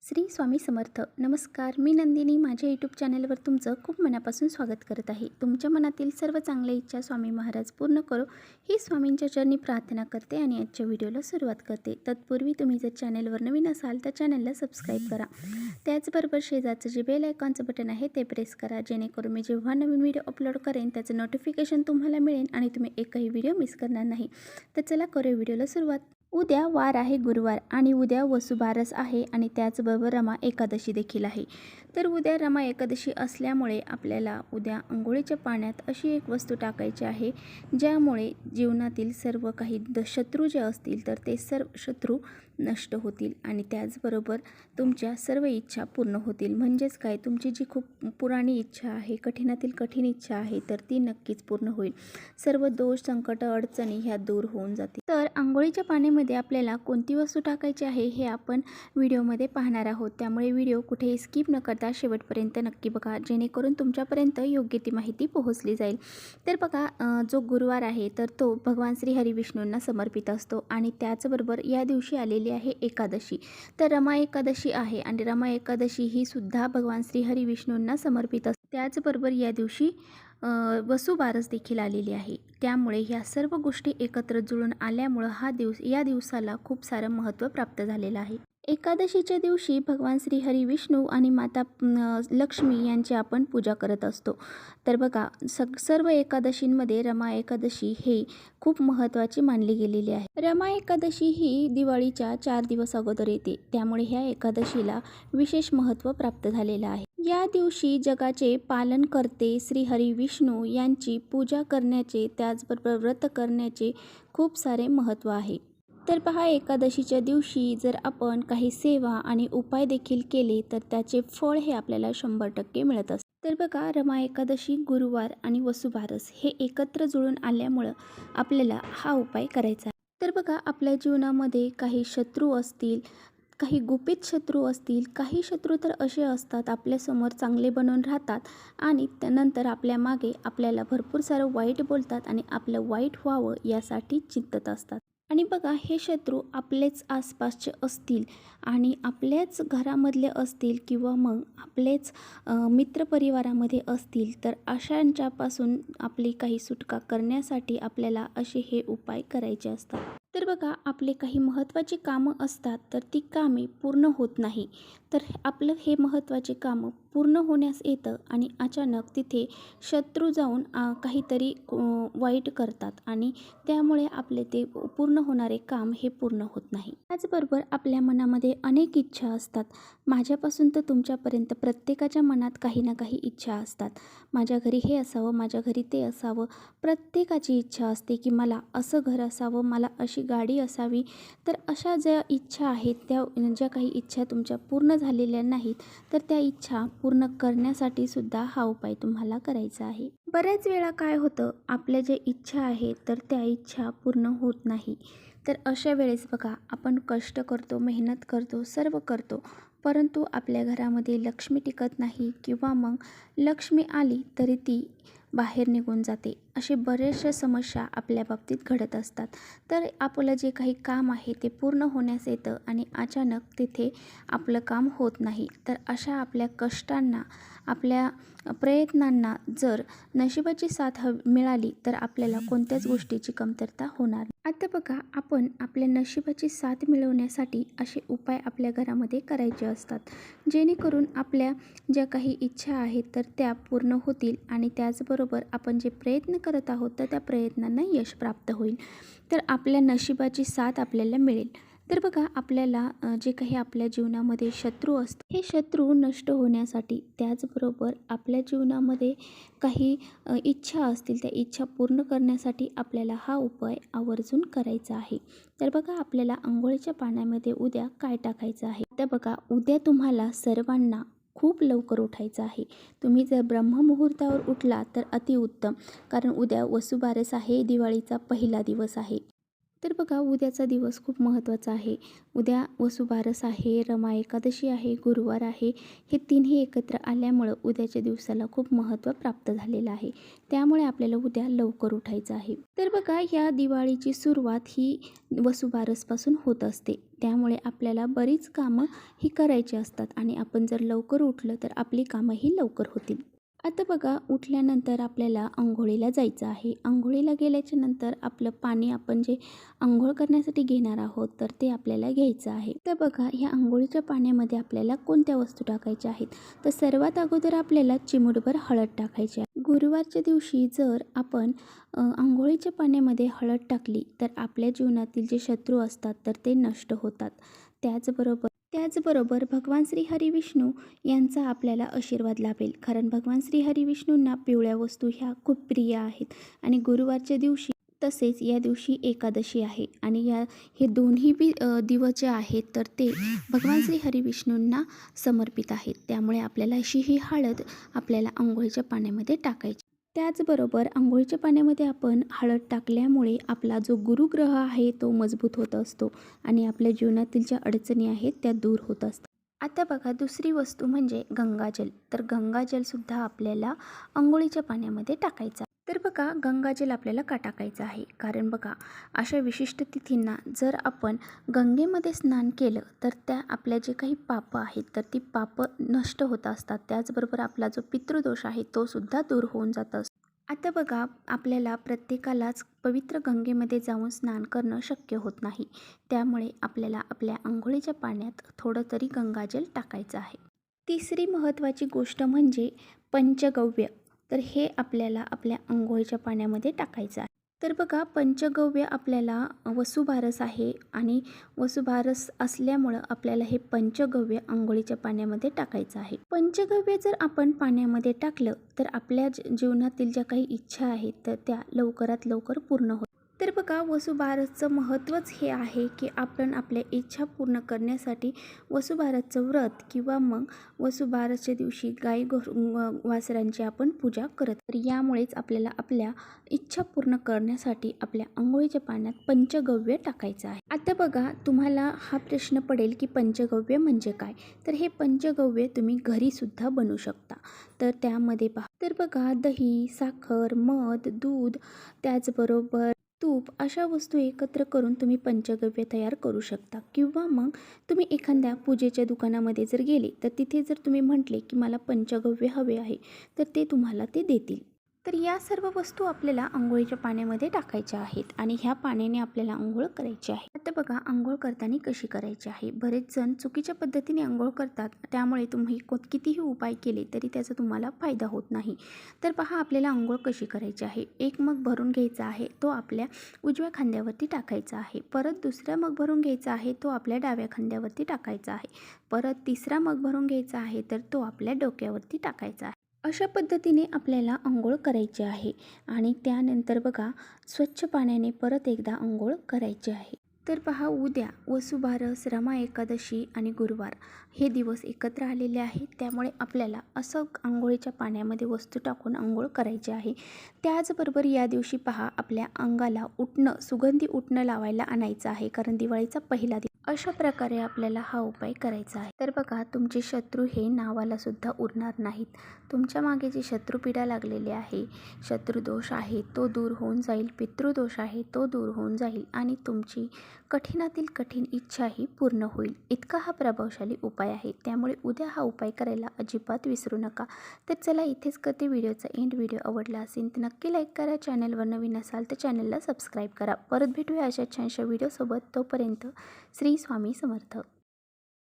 श्री स्वामी समर्थ. नमस्कार, मी नंदिनी. माझ्या यूट्यूब चॅनलवर तुमचं खूप मनापासून स्वागत करत आहे. तुमच्या मनातील सर्व चांगल्या इच्छा स्वामी महाराज पूर्ण करो ही स्वामींच्या चरणी प्रार्थना करते आणि आजच्या व्हिडिओला सुरुवात करते. तत्पूर्वी तुम्ही जर चॅनलवर नवीन असाल तर चॅनलला सबस्क्राईब करा. त्याचबरोबर शेजारचं जे बेल आयकॉनचं बटन आहे ते प्रेस करा, जेणेकरून मी जेव्हा नवीन व्हिडिओ अपलोड करेन त्याचं नोटिफिकेशन तुम्हाला मिळेल आणि तुम्ही एकही व्हिडिओ मिस करणार नाही. तर चला करूया व्हिडिओला सुरुवात. उद्या वार आहे गुरुवार आणि उद्या वसुबारस आहे आणि त्याचबरोबर रमा एकादशी देखील आहे. तर उद्या रमा एकादशी असल्यामुळे आपल्याला उद्या अंघोळीच्या पाण्यात अशी एक वस्तू टाकायची आहे ज्यामुळे जीवनातील सर्व काही शत्रू जे असतील तर ते सर्व शत्रू नष्ट होतील आणि त्याचबरोबर तुमच्या सर्व इच्छा पूर्ण होतील. म्हणजेच काय, तुमची जी खूप पुराणी इच्छा आहे, कठीणातील कठीण इच्छा आहे तर ती नक्कीच पूर्ण होईल. सर्व दोष, संकट, अडचणी ह्या दूर होऊन जातील. तर अंघोळीच्या पाण्यामध्ये आपल्याला कोणती वस्तू टाकायची आहे हे आपण व्हिडिओमध्ये पाहणार आहोत. त्यामुळे व्हिडिओ कुठेही स्किप न करता शेवटपर्यंत नक्की बघा, जेणेकरून तुमच्यापर्यंत योग्य ती माहिती पोहोचली जाईल. तर बघा, जो गुरुवार आहे तर तो भगवान श्री हरी विष्णूंना समर्पित असतो आणि त्याचबरोबर या दिवशी आलेली आहे एकादशी. तर रमा एकादशी आहे आणि रमा एकादशी ही सुद्धा भगवान श्री हरी विष्णूंना समर्पित असते. त्याचबरोबर या दिवशी वसुबारस देखील आलेली आहे. त्यामुळे ह्या सर्व गोष्टी एकत्र जुळून आल्यामुळं या दिवसाला खूप सारं महत्त्व प्राप्त झालेलं आहे. एकादशीच्या दिवशी भगवान श्री हरी विष्णू आणि माता लक्ष्मी यांची आपण पूजा करत असतो. तर बघा, सर्व एकादशींमध्ये रमा एकादशी हे खूप महत्त्वाची मानली गेलेली आहे. रमा एकादशी ही दिवाळीच्या 4 दिवस अगोदर येते, त्यामुळे ह्या एकादशीला विशेष महत्त्व प्राप्त झालेलं आहे. या दिवशी जगाचे पालन करते श्री हरी विष्णू यांची पूजा करण्याचे, त्याचबरोबर व्रत करण्याचे खूप सारे महत्त्व आहे. तर पहा, एकादशीच्या दिवशी जर आपण काही सेवा आणि उपाय देखील केले तर त्याचे फळ हे आपल्याला 100% मिळत असते. तर बघा, रमा एकादशी, गुरुवार आणि वसुबारस हे एकत्र जुळून आल्यामुळं आपल्याला हा उपाय करायचा आहे. तर बघा, आपल्या जीवनामध्ये काही शत्रू असतील, काही गुपित शत्रू असतील, काही शत्रू तर असे असतात आपल्यासमोर चांगले बनून राहतात आणि त्यानंतर आपल्या मागे आपल्याला भरपूर सारं वाईट बोलतात आणि आपलं वाईट व्हावं यासाठी चिंतत असतात. आणि बघा, हे शत्रू आपलेच आसपासचे असतील आणि आपल्याच घरामधले असतील किंवा मग आपलेच मित्रपरिवारामध्ये असतील, तर अशांच्यापासून आपली काही सुटका करण्यासाठी आपल्याला असे हे उपाय करायचे असतात. तर बघा, आपले काही महत्त्वाची कामं असतात तर ती कामे पूर्ण होत नाही. तर आपलं हे महत्त्वाचे कामं पूर्ण होण्यास येतं आणि अचानक तिथे शत्रू जाऊन काहीतरी वाईट करतात आणि त्यामुळे आपले ते पूर्ण होणारे काम हे पूर्ण होत नाही. त्याचबरोबर आपल्या मनामध्ये अनेक इच्छा असतात. माझ्यापासून तर तुमच्यापर्यंत प्रत्येकाच्या मनात काही ना काही इच्छा असतात. माझ्या घरी हे असावं, माझ्या घरी ते असावं. प्रत्येकाची इच्छा असते की मला असं घर असावं, मला अशी गाडी असावी. तर अशा ज्या इच्छा आहेत, त्या ज्या काही इच्छा तुमच्या पूर्ण झालेल्या नाहीत तर त्या इच्छा पूर्ण करण्यासाठी सुद्धा हा उपाय तुम्हाला करायचा आहे. बऱ्याच वेळा काय होतं, आपल्या ज्या इच्छा आहेत तर त्या इच्छा पूर्ण होत नाही. तर अशा वेळेस बघा, आपण कष्ट करतो, मेहनत करतो, सर्व करतो, परंतु आपल्या घरामध्ये लक्ष्मी टिकत नाही किंवा मग लक्ष्मी आली तरी ती बाहेर निघून जाते. असे बरेचशा समस्या आपल्या बाबतीत घडत असतात. तर आपलं जे काही काम आहे ते पूर्ण होण्यास येतं आणि अचानक तिथे आपलं काम होत नाही. तर अशा आपल्या कष्टांना, आपल्या प्रयत्नांना जर नशिबाची साथ मिळाली तर आपल्याला कोणत्याच गोष्टीची कमतरता होणार नाही. आता बघा, आपण आपल्या नशिबाची साथ मिळवण्यासाठी असे उपाय आपल्या घरामध्ये करायचे असतात, जेणेकरून आपल्या ज्या काही इच्छा आहेत तर त्या पूर्ण होतील आणि त्याचबरोबर आपण जे प्रयत्न करत आहोत तर त्या प्रयत्नांना यश प्राप्त होईल. तर आपल्या नशिबाची साथ आपल्याला मिळेल. तर बघा, आपल्याला जे काही आपल्या जीवनामध्ये शत्रू असतात, हे शत्रू नष्ट होण्यासाठी, त्याचबरोबर आपल्या जीवनामध्ये काही इच्छा असतील त्या इच्छा पूर्ण करण्यासाठी आपल्याला हा उपाय आवर्जून करायचा आहे. तर बघा, आपल्याला अंघोळीच्या पाण्यामध्ये उद्या काय टाकायचं आहे. तर बघा, उद्या तुम्हाला सर्वांना खूप लवकर उठायचं आहे. तुम्ही जर ब्रह्ममुहूर्तावर उठला तर अतिउत्तम, कारण उद्या वसुबारस आहे, दिवाळीचा पहिला दिवस आहे. तर बघा उद्याचा दिवस खूप महत्त्वाचा आहे. उद्या वसुबारस आहे, रमा एकादशी आहे, गुरुवार आहे. हे तिन्ही एकत्र आल्यामुळं उद्याच्या दिवसाला खूप महत्त्व प्राप्त झालेलं आहे. त्यामुळे आपल्याला उद्या लवकर उठायचं आहे. तर बघा या दिवाळीची सुरुवात ही वसुबारसपासून होत असते. त्यामुळे आपल्याला बरीच कामं ही करायची असतात आणि आपण जर लवकर उठलं तर आपली कामंही लवकर होतील. आता बघा उठल्यानंतर आपल्याला अंघोळीला जायचं आहे. अंघोळीला गेल्याच्या नंतर आपलं पाणी आपण जे अंघोळ करण्यासाठी घेणार आहोत तर ते आपल्याला घ्यायचं आहे. तर बघा ह्या अंघोळीच्या पाण्यामध्ये आपल्याला कोणत्या वस्तू टाकायच्या आहेत, तर सर्वात अगोदर आपल्याला चिमूटभर हळद टाकायची आहे. गुरुवारच्या दिवशी जर आपण अंघोळीच्या पाण्यामध्ये हळद टाकली तर आपल्या जीवनातील जे शत्रू असतात तर ते नष्ट होतात. त्याचबरोबर भगवान श्री हरिविष्णू यांचा आपल्याला आशीर्वाद लाभेल. कारण भगवान श्री हरिविष्णूंना पिवळ्या वस्तू ह्या खूप प्रिय आहेत आणि गुरुवारच्या दिवशी तसेच या दिवशी एकादशी आहे आणि हे दोन्ही दिवस जे आहेत तर ते भगवान श्री हरिविष्णूंना समर्पित आहेत. त्यामुळे आपल्याला अशी ही हळद आपल्याला अंघोळीच्या पाण्यामध्ये टाकायची. त्याचबरोबर अंघोळीच्या पाण्यामध्ये आपण हळद टाकल्यामुळे आपला जो गुरुग्रह आहे तो मजबूत होत असतो आणि आपल्या जीवनातील ज्या अडचणी आहेत त्या दूर होत असतात. आता बघा दुसरी वस्तू म्हणजे गंगाजल. तर गंगाजलसुद्धा आपल्याला अंघोळीच्या पाण्यामध्ये टाकायचं. तर बघा गंगाजल आपल्याला का टाकायचं आहे, कारण बघा अशा विशिष्ट तिथींना जर आपण गंगेमध्ये स्नान केलं तर त्या आपल्या जे काही पापं आहेत तर ती पापं नष्ट होत असतात. त्याचबरोबर आपला जो पितृदोष आहे तो सुद्धा दूर होऊन जात असतो. आता बघा आपल्याला प्रत्येकालाच पवित्र गंगेमध्ये जाऊन स्नान करणं शक्य होत नाही. त्यामुळे आपल्याला आपल्या अंघोळीच्या पाण्यात थोडं तरी गंगाजल टाकायचं आहे. तिसरी महत्त्वाची गोष्ट म्हणजे पंचगव्य. तर हे आपल्याला आपल्या अंघोळीच्या पाण्यामध्ये टाकायचं आहे. तर बघा पंचगव्य आपल्याला वसुबारस आहे आणि वसुबारस असल्यामुळं आपल्याला हे पंचगव्य अंघोळीच्या पाण्यामध्ये टाकायचं आहे. पंचगव्य जर आपण पाण्यामध्ये टाकलं तर आपल्या जीवनातील ज्या काही इच्छा आहेत तर त्या लवकरात लवकर पूर्ण होतात. तर बघा वसुबारसचं महत्त्वच हे आहे की आपण आपल्या इच्छा पूर्ण करण्यासाठी वसुबारसचं व्रत किंवा मग वसुबारसच्या दिवशी गाई वासरांची आपण पूजा करत. तर यामुळेच आपल्याला आपल्या इच्छा पूर्ण करण्यासाठी आपल्या अंघोळीच्या पाण्यात पंचगव्य टाकायचं आहे. आता बघा तुम्हाला हा प्रश्न पडेल की पंचगव्य म्हणजे काय, तर हे पंचगव्य तुम्ही घरी सुद्धा बनवू शकता. तर त्यामध्ये पहा, तर बघा दही, साखर, मध, दूध त्याचबरोबर तूप अशा वस्तू एकत्र करून तुम्ही पंचगव्य तयार करू शकता. किंवा मग तुम्ही एखाद्या पूजेच्या दुकानामध्ये जर गेले तर तिथे जर तुम्ही म्हटले की मला पंचगव्य हवे आहे तर ते तुम्हाला ते देतील. तर या सर्व वस्तू आपल्याला अंघोळीच्या पाण्यामध्ये टाकायच्या आहेत आणि ह्या पाण्याने आपल्याला अंघोळ करायची आहे. आता बघा अंघोळ करताना कशी करायची आहे. बरेच जण चुकीच्या पद्धतीने अंघोळ करतात, त्यामुळे तुम्ही कितीही उपाय केले तरी त्याचा तुम्हाला फायदा होत नाही. तर पहा आपल्याला अंघोळ कशी करायची आहे. एक मग भरून घ्यायचा आहे, तो आपल्या उजव्या खांद्यावरती टाकायचा आहे. परत दुसरा मग भरून घ्यायचा आहे, तो आपल्या डाव्या खांद्यावरती टाकायचा आहे. परत तिसरा मग भरून घ्यायचा आहे तर तो आपल्या डोक्यावरती टाकायचा आहे. अशा पद्धतीने आपल्याला अंघोळ करायची आहे आणि त्यानंतर बघा स्वच्छ पाण्याने परत एकदा अंघोळ करायची आहे. तर पहा उद्या वसुबारस, रमा एकादशी आणि गुरुवार हे दिवस एकत्र आलेले आहेत. त्यामुळे आपल्याला असं अंघोळीच्या पाण्यामध्ये वस्तू टाकून अंघोळ करायची आहे. त्याचबरोबर या दिवशी पहा आपल्या अंगाला सुगंधी उटणं लावायला आणायचं आहे, कारण दिवाळीचा पहिला दिवस. अशा प्रकारे आपल्याला हा उपाय करायचा आहे. तर बघा तुमचे शत्रू हे नावाला सुद्धा उरणार नाहीत. तुमच्या मागे जी शत्रुपीडा लागलेली आहे, शत्रुदोष आहे तो दूर होऊन जाईल, पितृदोष आहे तो दूर होऊन जाईल आणि तुमची कठीणातील कठीण इच्छाही पूर्ण होईल. इतका हा प्रभावशाली उपाय आहे. त्यामुळे उद्या हा उपाय करायला अजिबात विसरू नका. तर चला इथेच करते व्हिडिओचा एंड. व्हिडिओ आवडला असेल तर नक्की लाईक करा. चॅनलवर नवीन असाल तर चॅनलला सबस्क्राईब करा. परत भेटूया अशा छानशा व्हिडिओसोबत. तोपर्यंत श्री स्वामी समर्थ.